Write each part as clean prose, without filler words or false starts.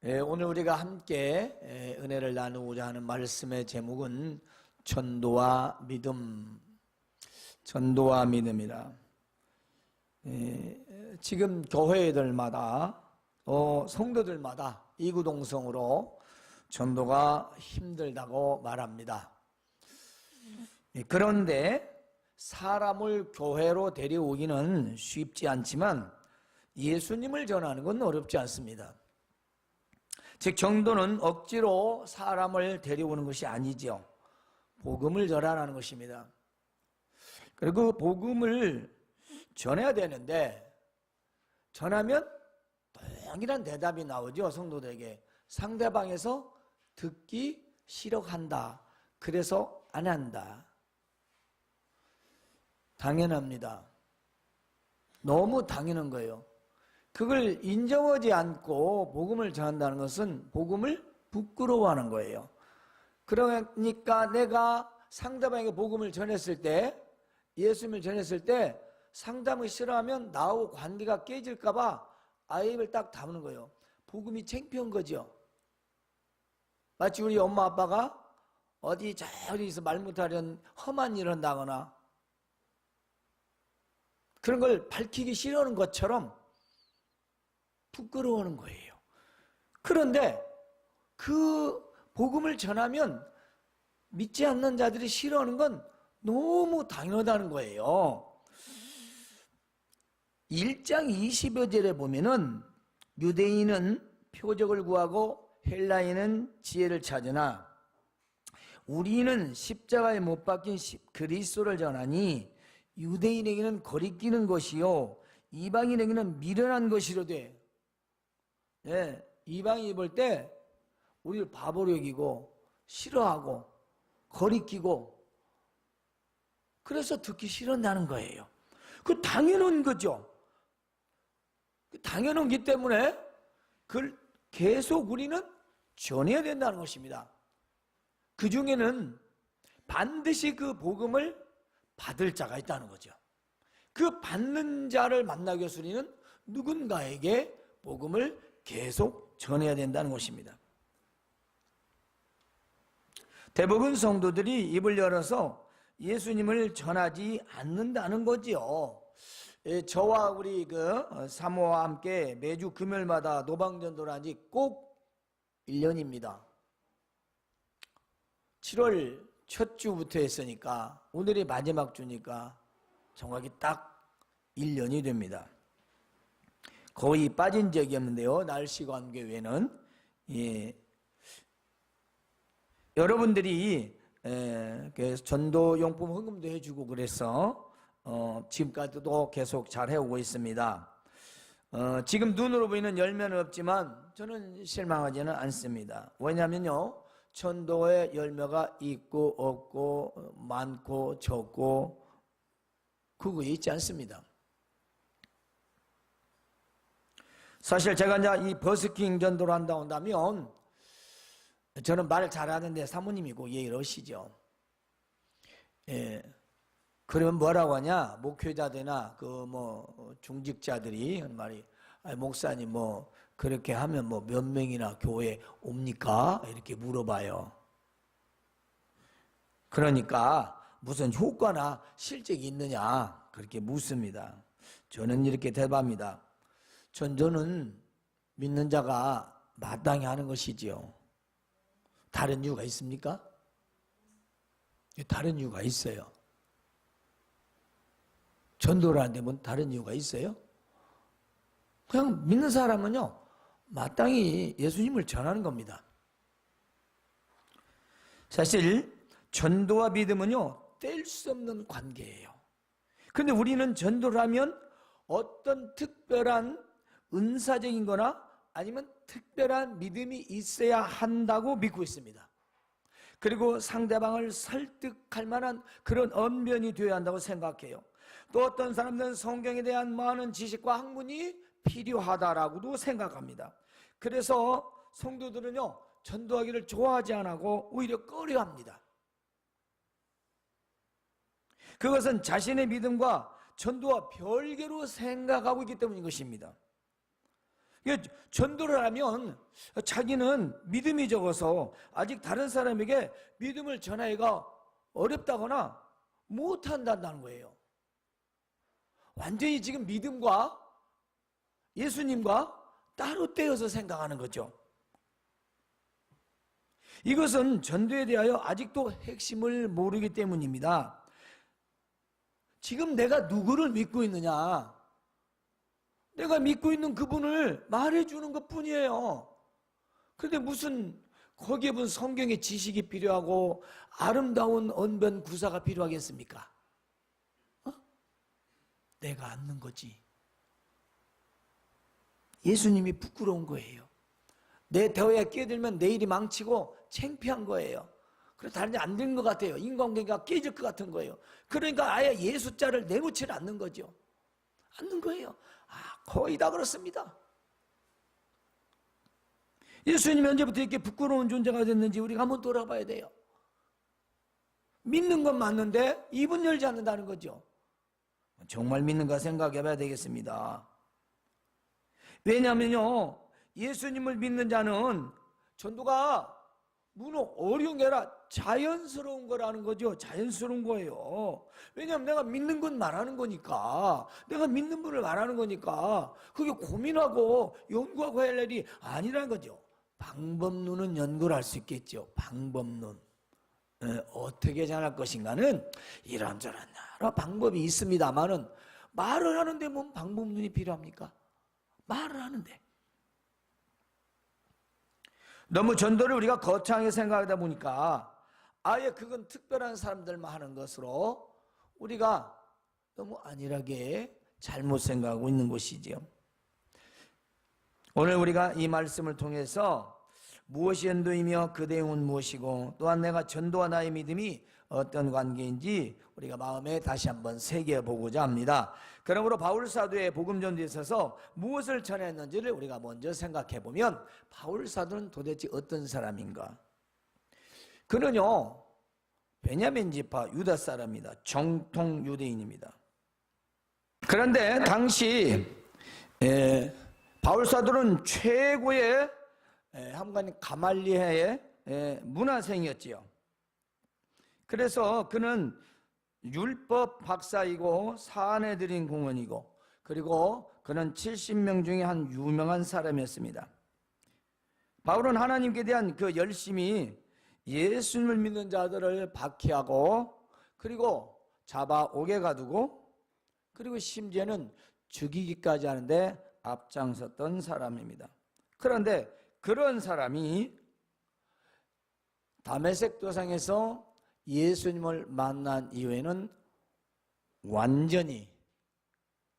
오늘 우리가 함께 은혜를 나누고자 하는 말씀의 제목은 전도와 믿음, 전도와 믿음이라. 지금 교회들마다 성도들마다 이구동성으로 전도가 힘들다고 말합니다. 그런데 사람을 교회로 데려오기는 쉽지 않지만 예수님을 전하는 건 어렵지 않습니다. 즉 전도는 억지로 사람을 데려오는 것이 아니죠. 복음을 전하라는 것입니다. 그리고 복음을 전해야 되는데 전하면 동일한 대답이 나오죠. 성도들에게. 상대방에서 듣기 싫어한다. 그래서 안 한다. 당연합니다. 너무 당연한 거예요. 그걸 인정하지 않고 복음을 전한다는 것은 복음을 부끄러워하는 거예요. 그러니까 내가 상대방에게 복음을 전했을 때, 예수님을 전했을 때 상대방이 싫어하면 나하고 관계가 깨질까 봐 아예 입을 딱 다무는 거예요. 복음이 창피한 거죠. 마치 우리 엄마 아빠가 어디 저기서 말 못하려는 험한 일을 한다거나 그런 걸 밝히기 싫어하는 것처럼 부끄러워하는 거예요. 그런데 그 복음을 전하면 믿지 않는 자들이 싫어하는 건 너무 당연하다는 거예요. 1장 20여 절에 보면은 유대인은 표적을 구하고 헬라인은 지혜를 찾으나 우리는 십자가에 못 박힌 그리스도를 전하니 유대인에게는 거리끼는 것이요 이방인에게는 미련한 것이로되. 이방인이 볼 때 우리를 바보로 여기고 싫어하고 거리끼고 그래서 듣기 싫어한다는 거예요. 그 당연한 거죠. 당연한 기 때문에 그걸 계속 우리는 전해야 된다는 것입니다. 그 중에는 반드시 그 복음을 받을 자가 있다는 거죠. 그 받는 자를 만나기 위해서 우리는 누군가에게 복음을 계속 전해야 된다는 것입니다. 대부분 성도들이 입을 열어서 예수님을 전하지 않는다는 거지요. 저와 우리 사모와 함께 매주 금요일마다 노방전도를 한 지 꼭 1년입니다. 7월 첫 주부터 했으니까 오늘이 마지막 주니까 정확히 딱 1년이 됩니다. 거의 빠진 적이 없는데요. 날씨관계외에는. 여러분들이 전도용품 헌금도 해주고 그래서 지금까지도 계속 잘 해오고 있습니다. 지금 눈으로 보이는 열매는 없지만 저는 실망하지는 않습니다. 왜냐하면요, 전도의 열매가 있고 없고 많고 적고 그거에 있지 않습니다. 사실 제가 이제 이 버스킹 전도를 한다면 저는 말을 잘하는데 사모님이고 이러시죠. 그러면 뭐라고 하냐? 목회자들이나 중직자들이 하는 말이 목사님 그렇게 하면 몇 명이나 교회 옵니까? 이렇게 물어봐요. 그러니까 무슨 효과나 실적이 있느냐? 그렇게 묻습니다. 저는 이렇게 대답합니다. 전도는 믿는 자가 마땅히 하는 것이지요. 다른 이유가 있습니까? 다른 이유가 있어요. 전도를 하는데 뭐 다른 이유가 있어요? 그냥 믿는 사람은요, 마땅히 예수님을 전하는 겁니다. 사실 전도와 믿음은요, 뗄 수 없는 관계예요. 그런데 우리는 전도를 하면 어떤 특별한 은사적인 거나 아니면 특별한 믿음이 있어야 한다고 믿고 있습니다. 그리고 상대방을 설득할 만한 그런 언변이 되어야 한다고 생각해요. 또 어떤 사람들은 성경에 대한 많은 지식과 학문이 필요하다라고도 생각합니다. 그래서 성도들은요, 전도하기를 좋아하지 않고 오히려 꺼려합니다. 그것은 자신의 믿음과 전도와 별개로 생각하고 있기 때문인 것입니다. 전도를 하면 자기는 믿음이 적어서 아직 다른 사람에게 믿음을 전하기가 어렵다거나 못한다는 거예요. 완전히 지금 믿음과 예수님과 따로 떼어서 생각하는 거죠. 이것은 전도에 대하여 아직도 핵심을 모르기 때문입니다. 지금 내가 누구를 믿고 있느냐? 내가 믿고 있는 그분을 말해주는 것 뿐이에요. 그런데 무슨 거기에 무슨 성경의 지식이 필요하고 아름다운 언변 구사가 필요하겠습니까? 내가 앉는 거지. 예수님이 부끄러운 거예요. 내 대화에 끼어들면 내일이 망치고 창피한 거예요. 그래서 다른 데 안 되는 것 같아요. 인간관계가 깨질 것 같은 거예요. 그러니까 아예 예수자를 내놓지를 않는 거죠. 않는 거예요. 거의 다 그렇습니다. 예수님이 언제부터 이렇게 부끄러운 존재가 됐는지 우리가 한번 돌아봐야 돼요. 믿는 건 맞는데 입은 열지 않는다는 거죠. 정말 믿는가 생각해 봐야 되겠습니다. 왜냐하면요, 예수님을 믿는 자는 전도가 물론 어려운 게 아니라 자연스러운 거라는 거죠. 자연스러운 거예요. 왜냐하면 내가 믿는 건 말하는 거니까, 내가 믿는 분을 말하는 거니까 그게 고민하고 연구하고 할 일이 아니라는 거죠. 방법론은 연구를 할 수 있겠죠. 방법론. 어떻게 전할 것인가는 이런저런 여러 방법이 있습니다만은 말을 하는데 뭔 방법론이 필요합니까? 말을 하는데. 너무 전도를 우리가 거창하게 생각하다 보니까 아예 그건 특별한 사람들만 하는 것으로 우리가 너무 안일하게 잘못 생각하고 있는 것이지요. 오늘 우리가 이 말씀을 통해서 무엇이 전도이며 그 내용은 무엇이고 또한 내가 전도와 나의 믿음이 어떤 관계인지 우리가 마음에 다시 한번 새겨보고자 합니다. 그러므로 바울 사도의 복음 전도에 있어서 무엇을 전했는지를 우리가 먼저 생각해 보면 바울 사도는 도대체 어떤 사람인가? 그는요, 베냐민 지파 유다 사람입니다. 정통 유대인입니다. 그런데 당시 바울 사도는 최고의 함관 가말리엘의 문화생이었지요. 그래서 그는 율법 박사이고 사내들인 공원이고 그리고 그는 70명 중에 한 유명한 사람이었습니다. 바울은 하나님께 대한 그 열심히 예수님을 믿는 자들을 박해하고 그리고 잡아오게 가두고 그리고 심지어는 죽이기까지 하는데 앞장섰던 사람입니다. 그런데 그런 사람이 다메섹 도상에서 예수님을 만난 이후에는 완전히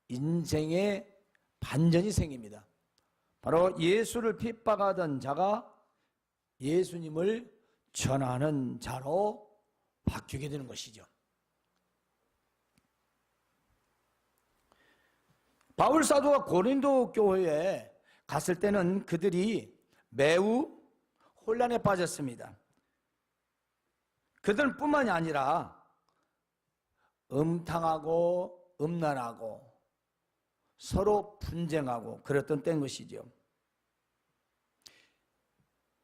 인생의 반전이 생깁니다. 바로 예수를 핍박하던 자가 예수님을 전하는 자로 바뀌게 되는 것이죠. 바울 사도가 고린도 교회에 갔을 때는 그들이 매우 혼란에 빠졌습니다. 그들은 뿐만이 아니라 음탕하고 음란하고 서로 분쟁하고 그랬던 때인 것이죠.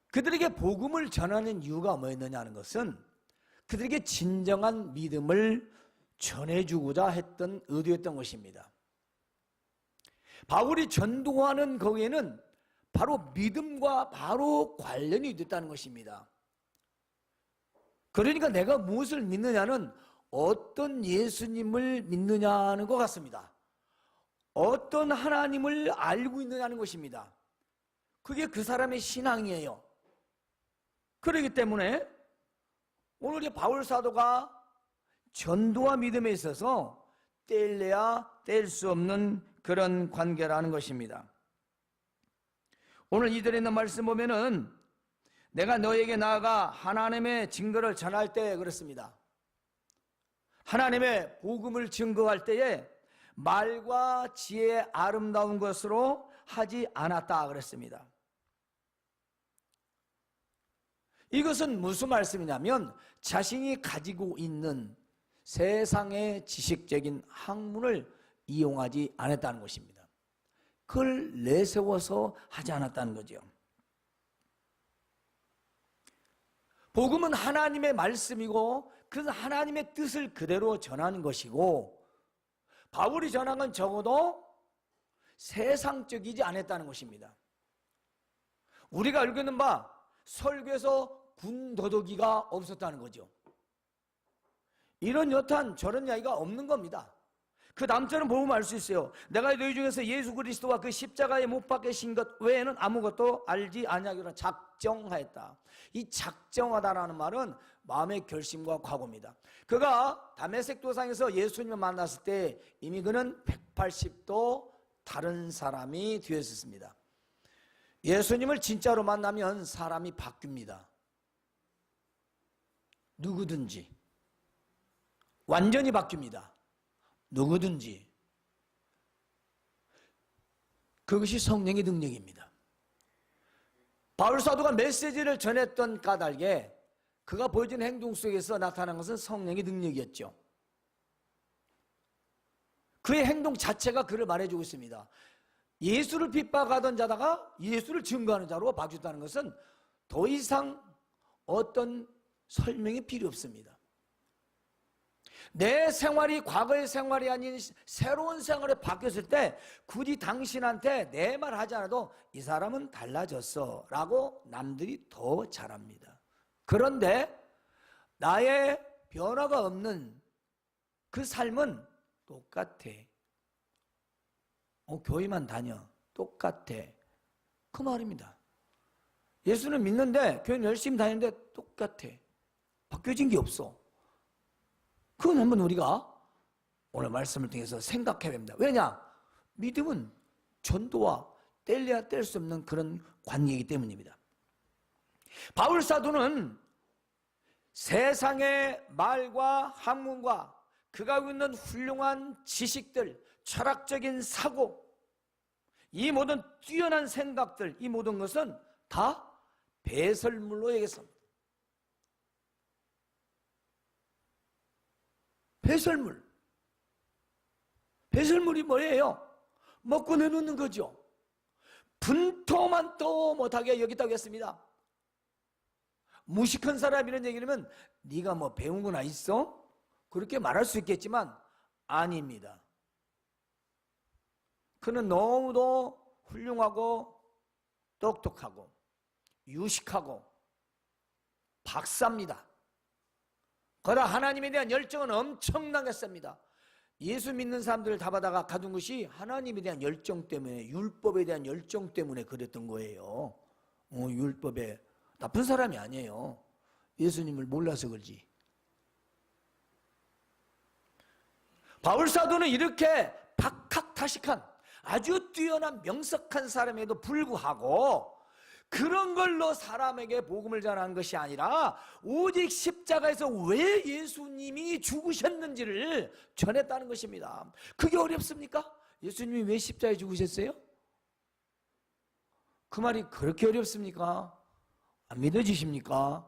그들에게 복음을 전하는 이유가 뭐였느냐 하는 것은 그들에게 진정한 믿음을 전해주고자 했던 의도였던 것입니다. 바울이 전도하는 거기에는 바로 믿음과 바로 관련이 됐다는 것입니다. 그러니까 내가 무엇을 믿느냐는 어떤 예수님을 믿느냐는 것 같습니다. 어떤 하나님을 알고 있느냐는 것입니다. 그게 그 사람의 신앙이에요. 그렇기 때문에 오늘 이 바울 사도가 전도와 믿음에 있어서 뗄래야 뗄 수 없는 그런 관계라는 것입니다. 오늘 이들에 있는 말씀 보면은 내가 너에게 나아가 하나님의 증거를 전할 때 그렇습니다. 하나님의 복음을 증거할 때에 말과 지혜의 아름다운 것으로 하지 않았다 그랬습니다. 이것은 무슨 말씀이냐면 자신이 가지고 있는 세상의 지식적인 학문을 이용하지 않았다는 것입니다. 그걸 내세워서 하지 않았다는 거죠. 복음은 하나님의 말씀이고 그 하나님의 뜻을 그대로 전하는 것이고, 바울이 전한 건 적어도 세상적이지 않았다는 것입니다. 우리가 알고 있는 바 설교에서 군더더기가 없었다는 거죠. 이런 여탄 저런 이야기가 없는 겁니다. 그 다음 절은 보면 알 수 있어요. 내가 너희 중에서 예수 그리스도와 그 십자가에 못 박히신 것 외에는 아무것도 알지 아니하기로 작정하였다. 이 작정하다라는 말은 마음의 결심과 각오입니다. 그가 다메섹 도상에서 예수님을 만났을 때 이미 그는 180도 다른 사람이 되었습니다. 예수님을 진짜로 만나면 사람이 바뀝니다. 누구든지 완전히 바뀝니다. 누구든지. 그것이 성령의 능력입니다. 바울 사도가 메시지를 전했던 까닭에 그가 보여준 행동 속에서 나타난 것은 성령의 능력이었죠. 그의 행동 자체가 그를 말해주고 있습니다. 예수를 핍박하던 자다가 예수를 증거하는 자로 바뀌었다는 것은 더 이상 어떤 설명이 필요 없습니다. 내 생활이 과거의 생활이 아닌 새로운 생활에 바뀌었을 때 굳이 당신한테 내 말 하지 않아도 이 사람은 달라졌어 라고 남들이 더 잘합니다. 그런데 나의 변화가 없는 그 삶은 똑같아. 교회만 다녀. 똑같아. 그 말입니다. 예수는 믿는데 교회는 열심히 다니는데 똑같아. 바뀌어진 게 없어. 그건 한번 우리가 오늘 말씀을 통해서 생각해야 됩니다. 왜냐? 믿음은 전도와 뗄래야 뗄 수 없는 그런 관계이기 때문입니다. 바울 사도는 세상의 말과 학문과 그가 갖고 있는 훌륭한 지식들, 철학적인 사고, 이 모든 뛰어난 생각들, 이 모든 것은 다 배설물로 얘기했습니다. 배설물. 배설물이 뭐예요? 먹고 내놓는 거죠. 분토만 또 못하게 여기다고 했습니다. 무식한 사람 이런 얘기를 하면 네가 뭐 배운 거나 있어? 그렇게 말할 수 있겠지만 아닙니다. 그는 너무도 훌륭하고 똑똑하고 유식하고 박사입니다. 그러나 하나님에 대한 열정은 엄청나게 셉니다. 예수 믿는 사람들을 다 받아가 가둔 것이 하나님에 대한 열정 때문에, 율법에 대한 열정 때문에 그랬던 거예요. 율법에 나쁜 사람이 아니에요. 예수님을 몰라서 그러지. 바울 사도는 이렇게 박학다식한 아주 뛰어난 명석한 사람에도 불구하고 그런 걸로 사람에게 복음을 전한 것이 아니라 오직 십자가에서 왜 예수님이 죽으셨는지를 전했다는 것입니다. 그게 어렵습니까? 예수님이 왜 십자가에 죽으셨어요? 그 말이 그렇게 어렵습니까? 안 믿어지십니까?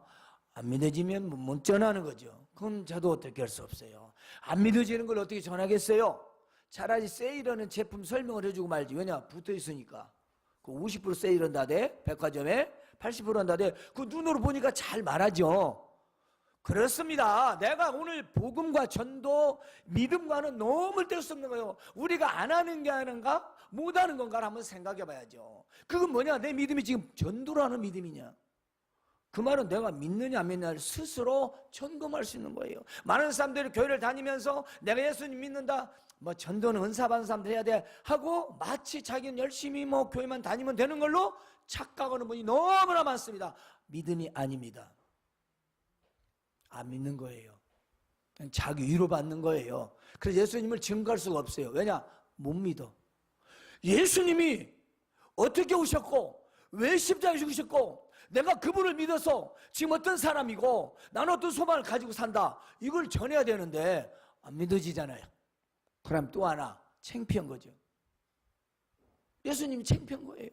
안 믿어지면 못 전하는 거죠. 그건 저도 어떻게 할 수 없어요. 안 믿어지는 걸 어떻게 전하겠어요? 차라리 세일하는 제품 설명을 해주고 말지. 왜냐? 붙어 있으니까. 그 50% 세일한다대, 백화점에 80% 한다대. 그 눈으로 보니까 잘 말하죠. 그렇습니다. 내가 오늘 복음과 전도, 믿음과는 너무 뗄 수 없는 거예요. 우리가 안 하는 게 아닌가? 못 하는 건가를 한번 생각해 봐야죠. 그건 뭐냐? 내 믿음이 지금 전도라는 믿음이냐? 그 말은 내가 믿느냐 안 믿느냐를 스스로 점검할 수 있는 거예요. 많은 사람들이 교회를 다니면서 내가 예수님 믿는다, 뭐 전도는 은사 받는 사람들 해야 돼 하고 마치 자기는 열심히 뭐 교회만 다니면 되는 걸로 착각하는 분이 너무나 많습니다. 믿음이 아닙니다. 안 믿는 거예요. 그냥 자기 위로받는 거예요. 그래서 예수님을 증거할 수가 없어요. 왜냐? 못 믿어. 예수님이 어떻게 오셨고 왜 십자가에 죽으셨고 내가 그분을 믿어서 지금 어떤 사람이고 나는 어떤 소망을 가지고 산다, 이걸 전해야 되는데 안 믿어지잖아요. 그럼 또 하나 창피한 거죠. 예수님이 창피한 거예요.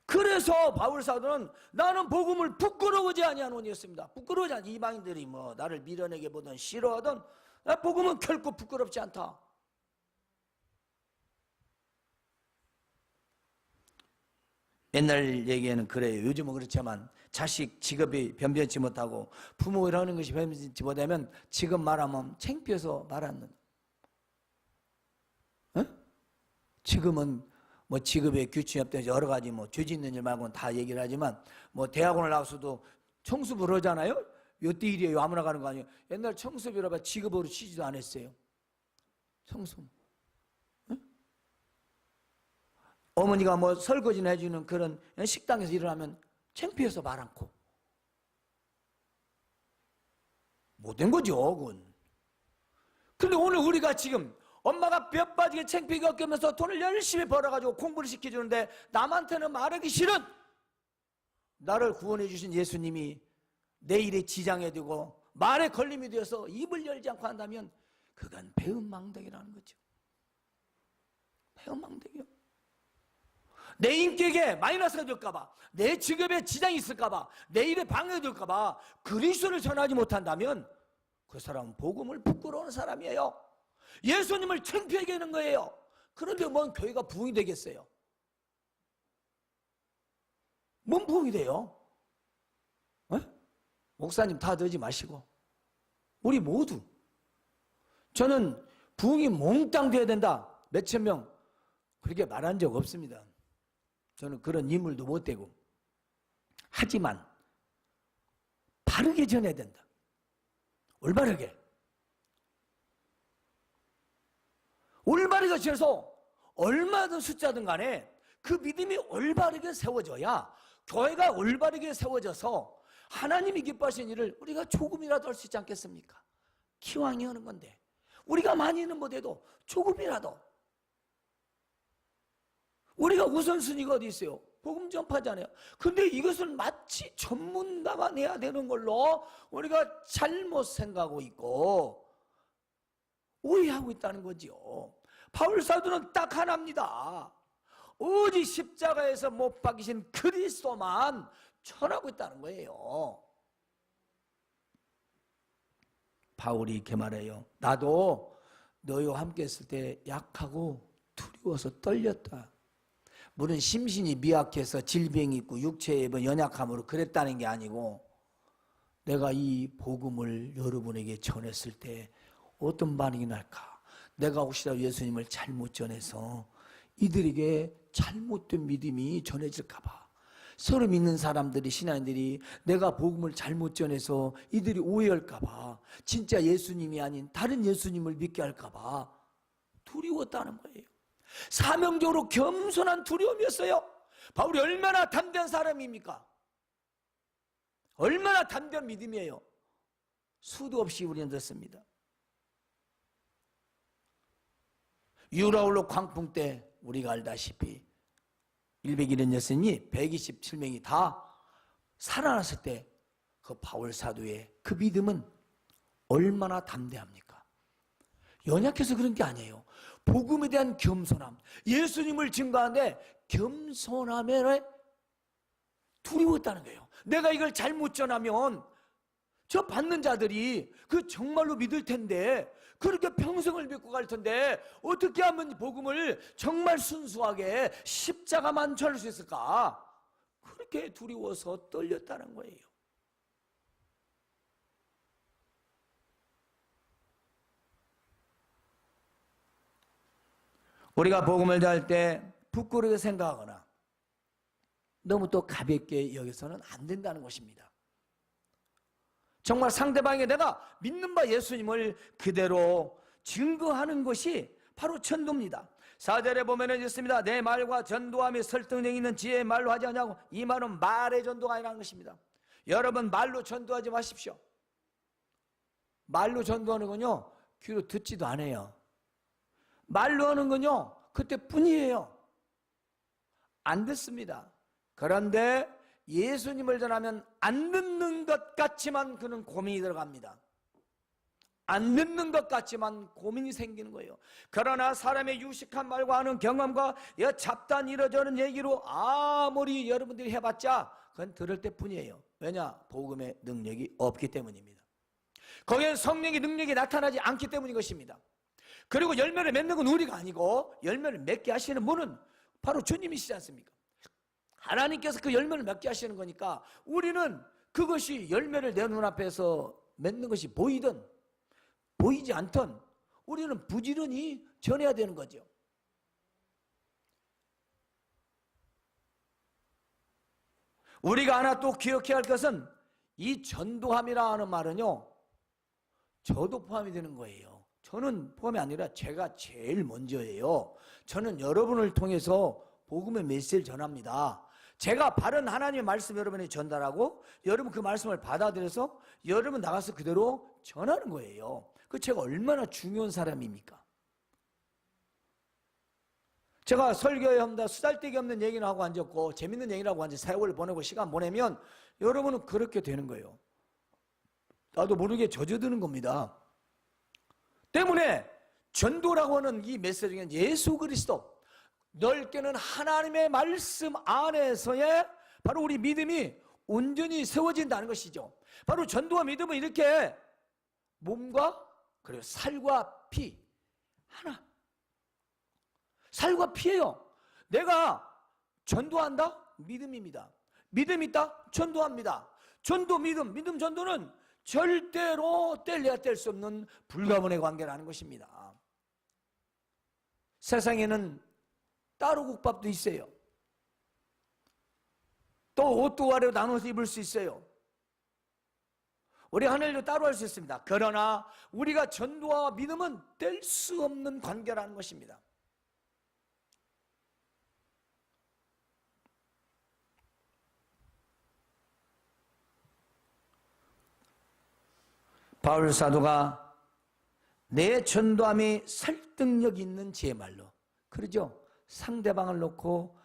그래서 바울 사도는 나는 복음을 부끄러워하지 아니하노니 했습니다. 부끄러워하지 않아. 이방인들이 뭐 나를 밀어내게 보든 싫어하든 복음은 결코 부끄럽지 않다. 옛날 얘기에는 그래요. 요즘은 그렇지만 자식 직업이 변변치 못하고 부모 이라는 것이 변변치 못하면 지금 말하면 창피해서 말 안 한다. 지금은 뭐 직업에 규칙이 없다 여러 가지 뭐 죄 짓는 일 말고는 다 얘기를 하지만 뭐 대학원을 나와서도 청소부를 하잖아요. 요때 일이에요. 아무나 가는 거 아니에요. 옛날 청소부라 봐 직업으로 치지도 않았어요. 청소. 어머니가 뭐 설거지나 해주는 그런 식당에서 일을 하면 창피해서 말 않고 못된 거죠, 그건. 근데 오늘 우리가 지금 엄마가 뼈 빠지게 창피하게 겪으면서 돈을 열심히 벌어가지고 공부를 시켜주는데 남한테는 말하기 싫은 나를 구원해 주신 예수님이 내 일에 지장이 되고 말에 걸림이 되어서 입을 열지 않고 한다면 그건 배은망덕이라는 거죠. 배은망덕이요. 내 인격에 마이너스가 될까봐, 내 직업에 지장이 있을까봐, 내 일에 방해가 될까봐 그리스도를 전하지 못한다면 그 사람은 복음을 부끄러워하는 사람이에요. 예수님을 창피하게 하는 거예요. 그런데 뭔 교회가 부흥이 되겠어요? 뭔 부흥이 돼요? 목사님 다 들지 마시고 우리 모두 저는 부흥이 몽땅 돼야 된다 몇천 명 그렇게 말한 적 없습니다. 저는 그런 인물도 못 되고. 하지만 바르게 전해야 된다. 올바르게 전해서 얼마든 숫자든 간에 그 믿음이 올바르게 세워져야 교회가 올바르게 세워져서 하나님이 기뻐하시는 일을 우리가 조금이라도 할 수 있지 않겠습니까? 기왕이 하는 건데 우리가 많이는 못해도 조금이라도. 우리가 우선순위가 어디 있어요? 복음 전파잖아요. 근데 이것을 마치 전문가만 해야 되는 걸로 우리가 잘못 생각하고 있고 오해하고 있다는 거죠. 바울 사도는 딱 하나입니다. 오직 십자가에서 못 박이신 그리스도만 전하고 있다는 거예요. 바울이 이렇게 말해요. 나도 너희와 함께 있을 때 약하고 두려워서 떨렸다. 물론 심신이 미약해서 질병이 있고 육체의 연약함으로 그랬다는 게 아니고 내가 이 복음을 여러분에게 전했을 때 어떤 반응이 날까? 내가 혹시라도 예수님을 잘못 전해서 이들에게 잘못된 믿음이 전해질까 봐. 서로 믿는 사람들이, 신앙인들이 내가 복음을 잘못 전해서 이들이 오해할까 봐, 진짜 예수님이 아닌 다른 예수님을 믿게 할까 봐 두려웠다는 거예요. 사명적으로 겸손한 두려움이었어요. 바울이 얼마나 담대한 사람입니까? 얼마나 담대한 믿음이에요. 수도 없이 우리는 듣습니다. 유라울로 광풍 때 우리가 알다시피 176이 127명이 다 살아났을 때 그 바울 사도의 그 믿음은 얼마나 담대합니까? 연약해서 그런 게 아니에요. 복음에 대한 겸손함, 예수님을 증거하는데 겸손함에 두려웠다는 거예요. 내가 이걸 잘못 전하면 저 받는 자들이 그 정말로 믿을 텐데, 그렇게 평생을 믿고 갈 텐데 어떻게 하면 복음을 정말 순수하게 십자가만 전할 수 있을까? 그렇게 두려워서 떨렸다는 거예요. 우리가 복음을 전할 때 부끄럽게 생각하거나 너무 또 가볍게 여기서는 안 된다는 것입니다. 정말 상대방에게 내가 믿는 바 예수님을 그대로 증거하는 것이 바로 전도입니다. 4절에 보면은 있습니다. 내 말과 전도함이 설득력 있는 지혜의 말로 하지 않냐고. 이 말은 말의 전도가 아니라는 것입니다. 여러분, 말로 전도하지 마십시오. 말로 전도하는 건요, 귀로 듣지도 않아요. 말로 하는 건요, 그때뿐이에요. 안 듣습니다. 그런데 예수님을 전하면 안 듣는 것 같지만 그는 고민이 들어갑니다. 안 듣는 것 같지만 고민이 생기는 거예요. 그러나 사람의 유식한 말과 하는 경험과 잡단 이러저런 얘기로 아무리 여러분들이 해봤자 그건 들을 때뿐이에요. 왜냐? 복음의 능력이 없기 때문입니다. 거기엔 성령의 능력이 나타나지 않기 때문인 것입니다. 그리고 열매를 맺는 건 우리가 아니고 열매를 맺게 하시는 분은 바로 주님이시지 않습니까? 하나님께서 그 열매를 맺게 하시는 거니까 우리는 그것이 열매를 내 눈앞에서 맺는 것이 보이든 보이지 않든 우리는 부지런히 전해야 되는 거죠. 우리가 하나 또 기억해야 할 것은 이 전도함이라 하는 말은요, 저도 포함이 되는 거예요. 저는 포함이 아니라 제가 제일 먼저예요. 저는 여러분을 통해서 복음의 메시지를 전합니다. 제가 바른 하나님의 말씀 여러분에게 전달하고 여러분 그 말씀을 받아들여서 여러분 나가서 그대로 전하는 거예요. 그 제가 얼마나 중요한 사람입니까? 제가 설교에 합니다. 수달데기 없는 얘기는 하고 앉았고 재밌는 얘기라고 앉아 세월을 보내고 시간 보내면 여러분은 그렇게 되는 거예요. 나도 모르게 젖어드는 겁니다. 때문에 전도라고 하는 이 메시지는 예수 그리스도, 넓게는 하나님의 말씀 안에서의 바로 우리 믿음이 온전히 세워진다는 것이죠. 바로 전도와 믿음은 이렇게 몸과 그리고 살과 피 하나, 살과 피예요. 내가 전도한다? 믿음입니다. 믿음 있다? 전도합니다. 전도, 믿음, 전도는 절대로 뗄래야 뗄 수 없는 불가분의 관계라는 것입니다. 세상에는 따로 국밥도 있어요. 또 옷도 아래로 나눠서 입을 수 있어요. 우리 하늘도 따로 할 수 있습니다. 그러나 우리가 전도와 믿음은 뗄 수 없는 관계라는 것입니다. 바울 사도가 내 전도함이 설득력 있는 제 말로, 그러죠? 상대방을 놓고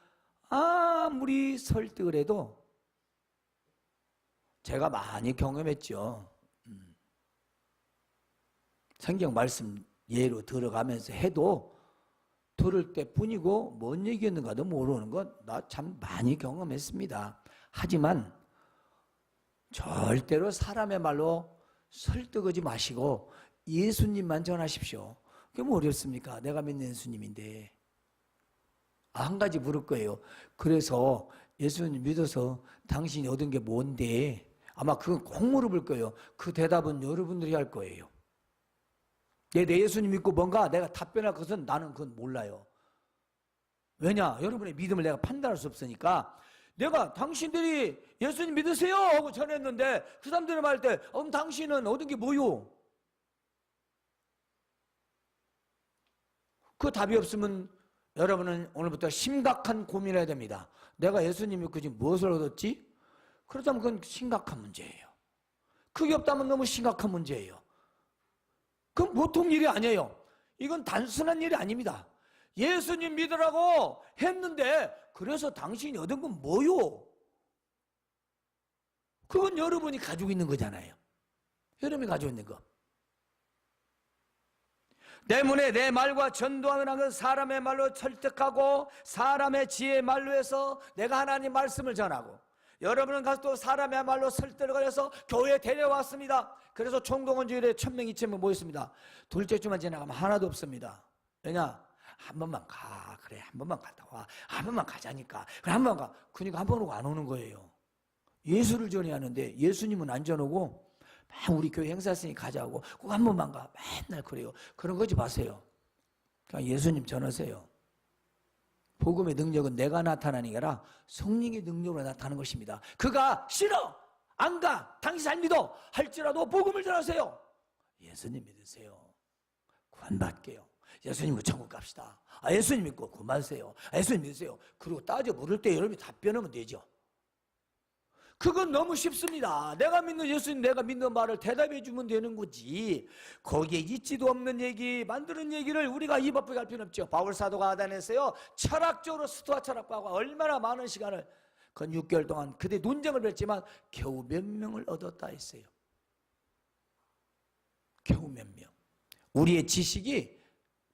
아무리 설득을 해도 제가 많이 경험했죠. 성경 말씀 예로 들어가면서 해도 들을 때뿐이고 뭔 얘기였는가도 모르는 것 나 참 많이 경험했습니다. 하지만 절대로 사람의 말로 설득하지 마시고 예수님만 전하십시오. 그게 뭐 어렵습니까? 내가 믿는 예수님인데. 한 가지 물을 거예요. 그래서 예수님 믿어서 당신이 얻은 게 뭔데? 아마 그건 꼭 물어볼 거예요. 그 대답은 여러분들이 할 거예요. 내 예수님 믿고 뭔가 내가 답변할 것은 나는 그건 몰라요. 왜냐? 여러분의 믿음을 내가 판단할 수 없으니까. 내가 당신들이 예수님 믿으세요 하고 전했는데 그 사람들이 말할 때 그럼 당신은 얻은 게 뭐요? 그 답이 없으면 여러분은 오늘부터 심각한 고민을 해야 됩니다. 내가 예수님 믿고 지금 무엇을 얻었지? 그렇다면 그건 심각한 문제예요. 그게 없다면 너무 심각한 문제예요. 그건 보통 일이 아니에요. 이건 단순한 일이 아닙니다. 예수님 믿으라고 했는데 그래서 당신이 얻은 건 뭐요? 그건 여러분이 가지고 있는 거잖아요. 여러분이 가지고 있는 거. 때문에 내 말과 전도하는 것은 사람의 말로 설득하고 사람의 지혜의 말로 해서 내가 하나님 말씀을 전하고, 여러분은 가서 또 사람의 말로 설득을 해서 교회에 데려왔습니다. 그래서 총동원 주일에 1000명, 2000명 모였습니다. 둘째 주만 지나가면 하나도 없습니다. 왜냐? 한 번만 가. 그래, 한 번만 갔다 와. 한 번만 가자니까. 그래, 한 번만 가. 그러니까 한 번 오고 안 오는 거예요. 예수를 전해야 하는데 예수님은 안 전하고 우리 교회 행사 있으니 가자고 꼭 한 번만 가. 맨날 그래요. 그런 거지 마세요. 그러니까 예수님 전하세요. 복음의 능력은 내가 나타나는 게 아니라 성령의 능력으로 나타나는 것입니다. 그가 싫어, 안 가, 당신 잘 믿어 할지라도 복음을 전하세요. 예수님 믿으세요. 구원받게요. 예수님 믿고 천국 갑시다. 예수님 믿고 그만하세요. 예수님 믿으세요. 그리고 따져 물을 때 여러분이 답변하면 되죠. 그건 너무 쉽습니다. 내가 믿는 예수님, 내가 믿는 말을 대답해 주면 되는 거지. 거기에 있지도 없는 얘기, 만드는 얘기를 우리가 입 아프게 할 필요는 없죠. 바울 사도가 아단에서요, 철학적으로 스토아 철학과가 얼마나 많은 시간을, 그 6개월 동안 그대 논쟁을 펼지만 겨우 몇 명을 얻었다 했어요. 겨우 몇 명. 우리의 지식이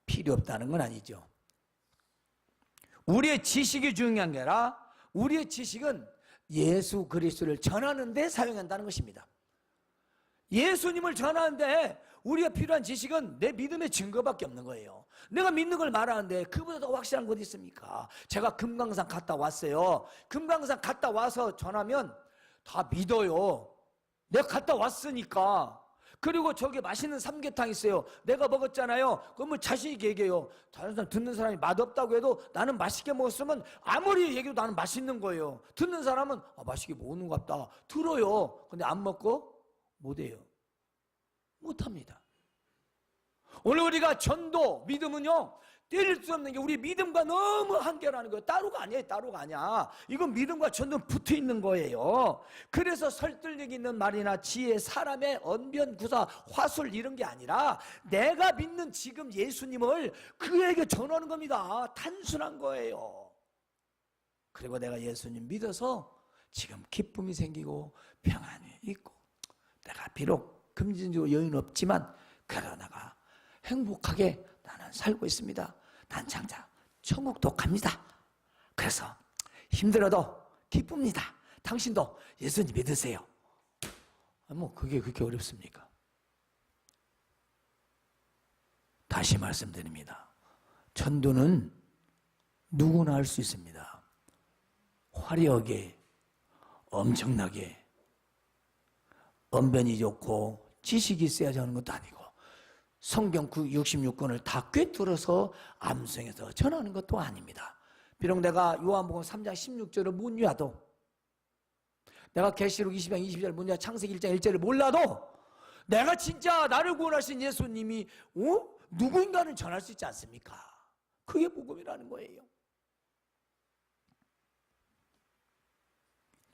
필요 없다는 건 아니죠. 우리의 지식이 중요한 게 아니라 우리의 지식은 예수 그리스도를 전하는 데 사용한다는 것입니다. 예수님을 전하는데 우리가 필요한 지식은 내 믿음의 증거밖에 없는 거예요. 내가 믿는 걸 말하는데 그보다 더 확실한 것 있습니까? 제가 금강산 갔다 왔어요. 금강산 갔다 와서 전하면 다 믿어요. 내가 갔다 왔으니까. 그리고 저기 맛있는 삼계탕 있어요. 내가 먹었잖아요. 그러면 자신 있게 얘기해요. 다른 사람 듣는 사람이 맛없다고 해도 나는 맛있게 먹었으면 아무리 얘기해도 나는 맛있는 거예요. 듣는 사람은 맛있게 먹는 것 같다. 들어요. 근데 안 먹고 못해요. 못합니다. 오늘 우리가 전도, 믿음은요, 때릴 수 없는 게 우리 믿음과 너무 한계라는 거예요. 따로가 아니에요. 따로가 아니야. 이건 믿음과 전도는 붙어 있는 거예요. 그래서 설득력 있는 말이나 지혜, 사람의 언변, 구사, 화술 이런 게 아니라 내가 믿는 지금 예수님을 그에게 전하는 겁니다. 단순한 거예요. 그리고 내가 예수님 믿어서 지금 기쁨이 생기고 평안이 있고 내가 비록 금전적으로 여유는 없지만 그러다가 행복하게 나는 살고 있습니다. 난 장자 천국도 갑니다. 그래서 힘들어도 기쁩니다. 당신도 예수님 믿으세요. 뭐 그게 그렇게 어렵습니까? 다시 말씀드립니다. 전도는 누구나 할 수 있습니다. 화려하게 엄청나게 언변이 좋고 지식이 있어야지 하는 것도 아니고 성경 66권을 다 꿰뚫어서 암송해서 전하는 것도 아닙니다. 비록 내가 요한복음 3장 16절을 못 외워도 내가 계시록 20장 20절 못 외워 창세기 1장 1절을 몰라도 내가 진짜 나를 구원하신 예수님이 누구인가는 전할 수 있지 않습니까? 그게 복음이라는 거예요.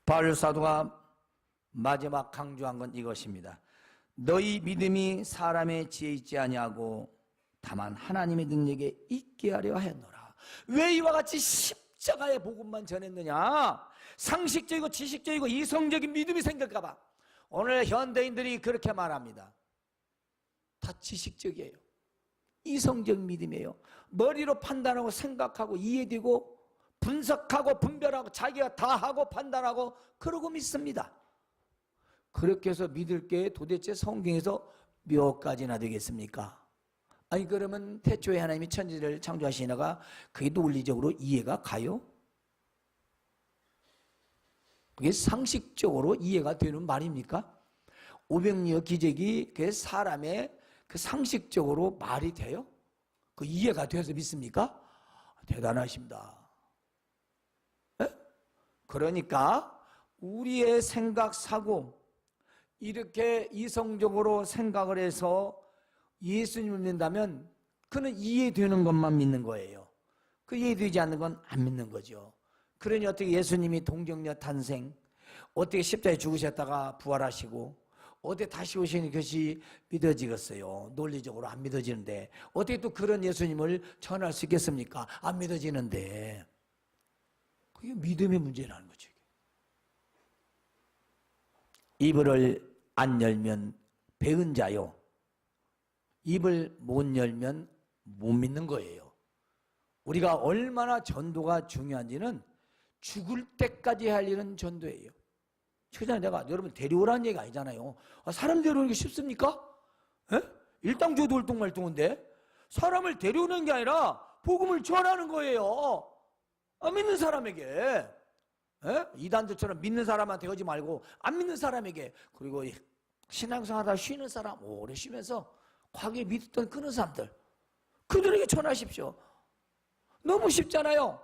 바울 사도가 마지막 강조한 건 이것입니다. 너희 믿음이 사람의 지혜에 있지 아니하고 다만 하나님의 능력에 있게 하려 하였노라. 왜 이와 같이 십자가의 복음만 전했느냐? 상식적이고 지식적이고 이성적인 믿음이 생길까 봐. 오늘 현대인들이 그렇게 말합니다. 다 지식적이에요. 이성적 믿음이에요. 머리로 판단하고 생각하고 이해되고 분석하고 분별하고 자기가 다 하고 판단하고 그러고 믿습니다. 그렇게 해서 믿을 게 도대체 성경에서 몇 가지나 되겠습니까? 아니 그러면 태초에 하나님이 천지를 창조하시다가 그게 논리적으로 이해가 가요? 그게 상식적으로 이해가 되는 말입니까? 500여 기적이 그 사람의 그 상식적으로 말이 돼요? 그 이해가 돼서 믿습니까? 대단하십니다. 에? 그러니까 우리의 생각, 사고 이렇게 이성적으로 생각을 해서 예수님을 믿는다면 그는 이해되는 것만 믿는 거예요. 그 이해되지 않는 건 안 믿는 거죠. 그러니 어떻게 예수님이 동정녀 탄생, 어떻게 십자가에 죽으셨다가 부활하시고 어떻게 다시 오시는 것이 믿어지겠어요? 논리적으로 안 믿어지는데 어떻게 또 그런 예수님을 전할 수 있겠습니까? 안 믿어지는데 그게 믿음의 문제라는 거죠. 입을 안 열면 배은 자요. 입을 못 열면 못 믿는 거예요. 우리가 얼마나 전도가 중요한지는 죽을 때까지 할 일은 전도예요. 최근에 내가 여러분 데려오라는 얘기가 아니잖아요. 사람 데려오는 게 쉽습니까? 에? 일당주도활동인데 사람을 데려오는 게 아니라 복음을 전하는 거예요. 믿는 사람에게. 이단들처럼 믿는 사람한테 하지 말고 안 믿는 사람에게. 그리고 신앙생활 하다 쉬는 사람 오래 쉬면서 과거에 믿었던 그런 사람들 그들에게 전하십시오. 너무 쉽잖아요.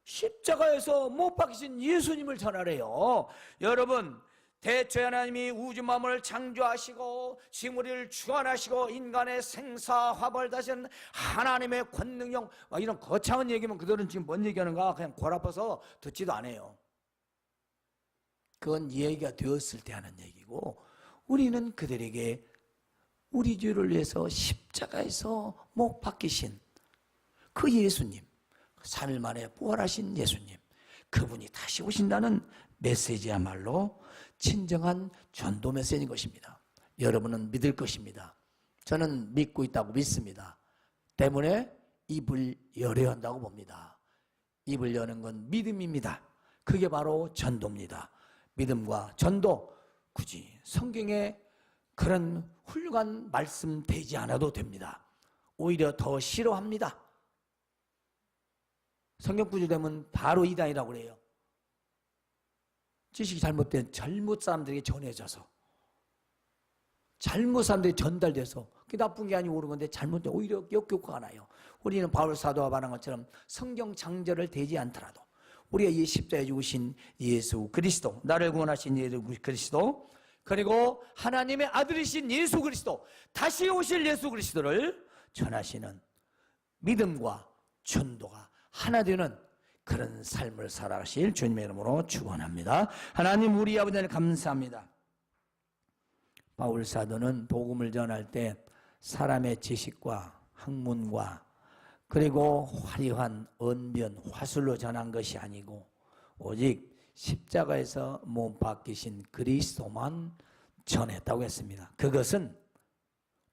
십자가에서 못 박히신 예수님을 전하래요. 여러분 대초에 하나님이 우주 만물을 창조하시고 지금 우리를 주관하시고 인간의 생사화벌다신 하나님의 권능형 이런 거창한 얘기면 그들은 지금 뭔 얘기하는가 그냥 골 아파서 듣지도 않아요. 그건 얘기가 되었을 때 하는 얘기고 우리는 그들에게 우리 죄를 위해서 십자가에서 못 박히신 그 예수님 3일 만에 부활하신 예수님 그분이 다시 오신다는 메시지야말로 진정한 전도 메시지인 것입니다. 여러분은 믿을 것입니다. 저는 믿고 있다고 믿습니다. 때문에 입을 열어야 한다고 봅니다. 입을 여는 건 믿음입니다. 그게 바로 전도입니다. 믿음과 전도 굳이 성경에 그런 훌륭한 말씀 되지 않아도 됩니다. 오히려 더 싫어합니다. 성경 구절되면 바로 이단이라고 그래요. 지식이 잘못된 잘못 사람들에게 전해져서, 잘못 사람들이 전달돼서, 그게 나쁜 게 아니고 옳은 건데 잘못된, 오히려 역효과가 나요. 우리는 바울 사도가 말한 것처럼 성경 장절을 대지 않더라도 우리가 이 십자가에 죽으신 예수 그리스도, 나를 구원하신 예수 그리스도, 그리고 하나님의 아들이신 예수 그리스도, 다시 오실 예수 그리스도를 전하시는 믿음과 전도가 하나 되는 그런 삶을 살아가실 주님의 이름으로 축원합니다. 하나님, 우리 아버지 하나님 감사합니다. 바울 사도는 복음을 전할 때 사람의 지식과 학문과 그리고 화려한 언변, 화술로 전한 것이 아니고 오직 십자가에서 몸 박히신 그리스도만 전했다고 했습니다. 그것은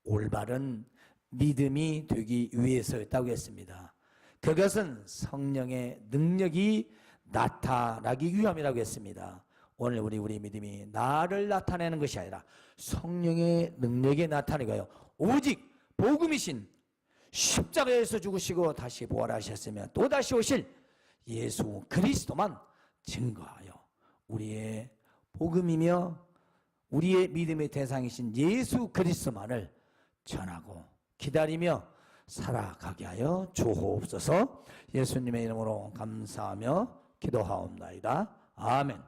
올바른 믿음이 되기 위해서였다고 했습니다. 그것은 성령의 능력이 나타나기 위함이라고 했습니다. 오늘 우리 믿음이 나를 나타내는 것이 아니라 성령의 능력이 나타내고요, 오직 복음이신 십자가에서 죽으시고 다시 부활하셨으며 또다시 오실 예수 그리스도만 증거하여 우리의 복음이며 우리의 믿음의 대상이신 예수 그리스도만을 전하고 기다리며 살아가게 하여 주옵소서. 예수님의 이름으로 감사하며 기도하옵나이다. 아멘.